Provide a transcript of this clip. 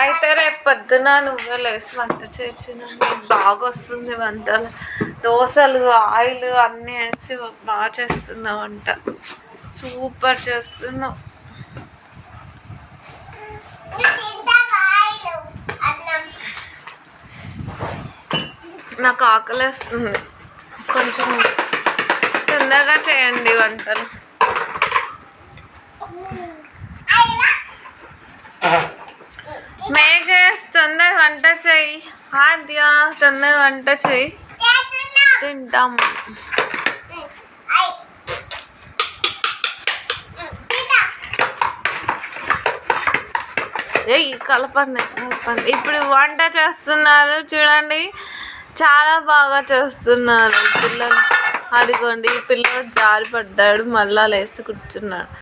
అయితే రేపు పొద్దున నువ్వే లేసి వంట చేసిన బాగా వస్తుంది వంటలు. దోశలు ఆయిల్ అన్నీ వేసి బాగా చేస్తున్నావు వంట. సూపర్ చేస్తున్నావు. నాకు ఆకలేస్తుంది. కొంచెం తొందరగా చేయండి వంటలు. మేఘస్ తొందర వంట చెయ్యి. ఆద్య తొందర వంట చెయ్యి, తింటాం. కలపండి కలపండి. ఇప్పుడు వంట చేస్తున్నారు చూడండి, చాలా బాగా చేస్తున్నారు పిల్లలు. అదిగోండి ఈ పిల్లడు జారి పడ్డాడు, మళ్ళా లేసి కూర్చున్నాడు.